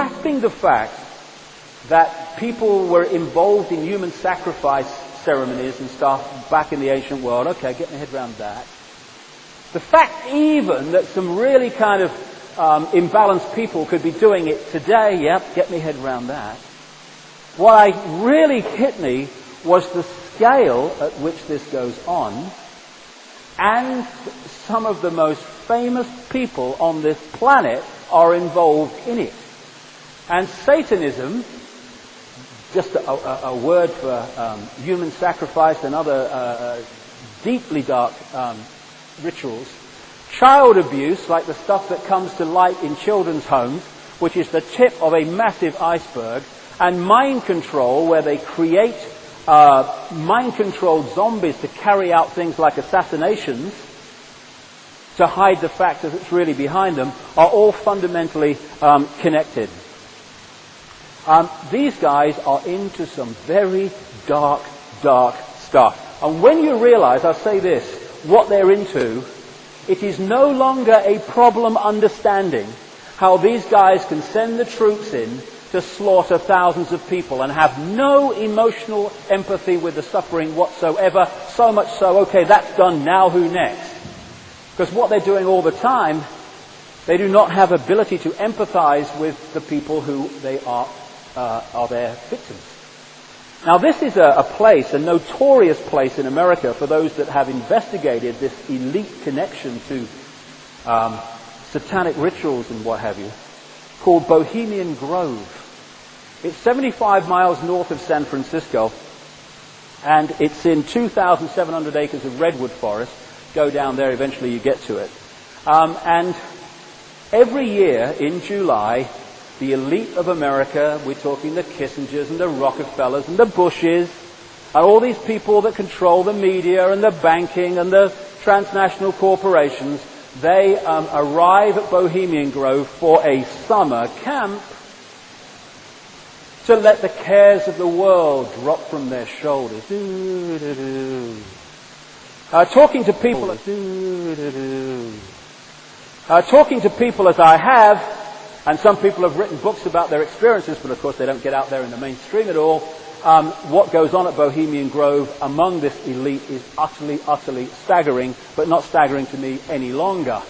grasping the fact that people were involved in human sacrifice ceremonies and stuff back in the ancient world. Okay, get my head around that. The fact even that some really kind of imbalanced people could be doing it today, yep, get my head around that. What really hit me was the scale at which this goes on, and some of the most famous people on this planet are involved in it. And Satanism, just a word for human sacrifice and other deeply dark rituals, child abuse, like the stuff that comes to light in children's homes, which is the tip of a massive iceberg, and mind control, where they create mind-controlled zombies to carry out things like assassinations to hide the fact that it's really behind them, are all fundamentally connected. These guys are into some very dark stuff. And when you realize, I'll say this, what they're into, it is no longer a problem understanding how these guys can send the troops in to slaughter thousands of people and have no emotional empathy with the suffering whatsoever, so much so, okay, that's done, now who next? Because what they're doing all the time, they do not have ability to empathize with the people who they are their victims. Now this is a place, a notorious place in America for those that have investigated this elite connection to satanic rituals and what have you, called Bohemian Grove. It's 75 miles north of San Francisco, and it's in 2,700 acres of redwood forest. Go down there, eventually you get to it. And every year in July, the elite of America, we're talking the Kissingers and the Rockefellers and the Bushes, and all these people that control the media and the banking and the transnational corporations, they arrive at Bohemian Grove for a summer camp to let the cares of the world drop from their shoulders. Talking to people as I have, and some people have written books about their experiences, but of course they don't get out there in the mainstream at all. What goes on at Bohemian Grove among this elite is utterly staggering, but not staggering to me any longer.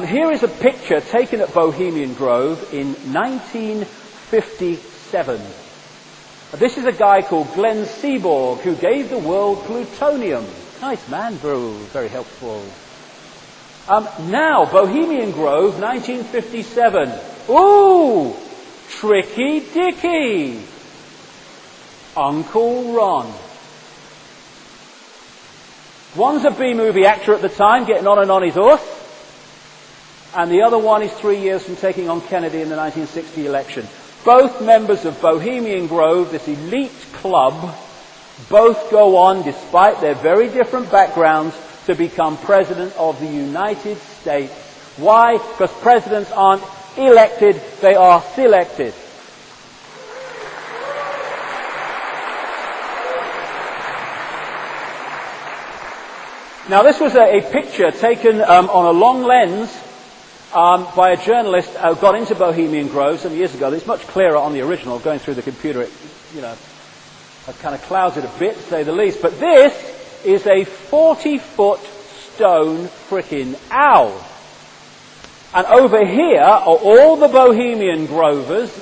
Here is a picture taken at Bohemian Grove in 1957. This is a guy called Glenn Seaborg, who gave the world plutonium. Nice man, bro. Very helpful. Now, Bohemian Grove, 1957. Ooh! Tricky Dicky! Uncle Ron. One's a B-movie actor at the time, getting on his horse. And the other one is 3 years from taking on Kennedy in the 1960 election. Both members of Bohemian Grove, this elite club, both go on, despite their very different backgrounds, to become President of the United States. Why? Because presidents aren't elected, they are selected. Now this was a picture taken on a long lens by a journalist who got into Bohemian Grove some years ago. It's much clearer on the original. Going through the computer, it kind of clouds it a bit, to say the least. But this is a 40-foot stone frickin' owl. And over here are all the Bohemian Grovers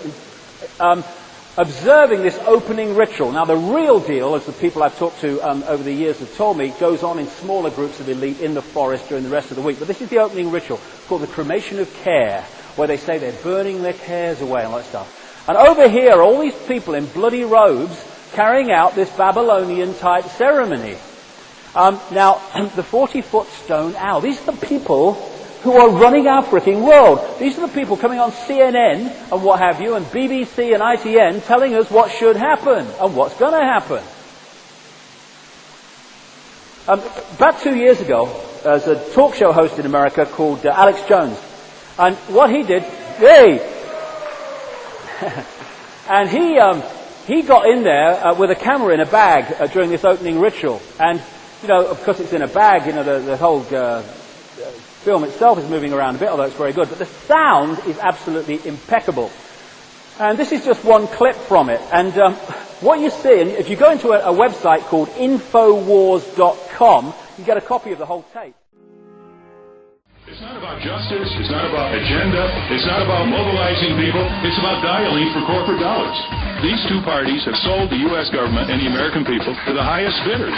observing this opening ritual. Now the real deal, as the people I've talked to over the years have told me, goes on in smaller groups of elite in the forest during the rest of the week. But this is the opening ritual, called the cremation of care, where they say they're burning their cares away and all that stuff. And over here are all these people in bloody robes carrying out this Babylonian-type ceremony. Now, the 40-foot stone owl, these are the people who are running our fricking world. These are the people coming on CNN and what have you, and BBC and ITN, telling us what should happen and what's going to happen. About 2 years ago, there's a talk show host in America called Alex Jones. And what he did, and he got in there with a camera in a bag during this opening ritual. And, of course it's in a bag, the whole film itself is moving around a bit, although it's very good. But the sound is absolutely impeccable. And this is just one clip from it. And what you see, and if you go into a website called Infowars.com, you get a copy of the whole tape. It's not about justice, it's not about agenda, it's not about mobilizing people, it's about dialing for corporate dollars. These two parties have sold the U.S. government and the American people to the highest bidders.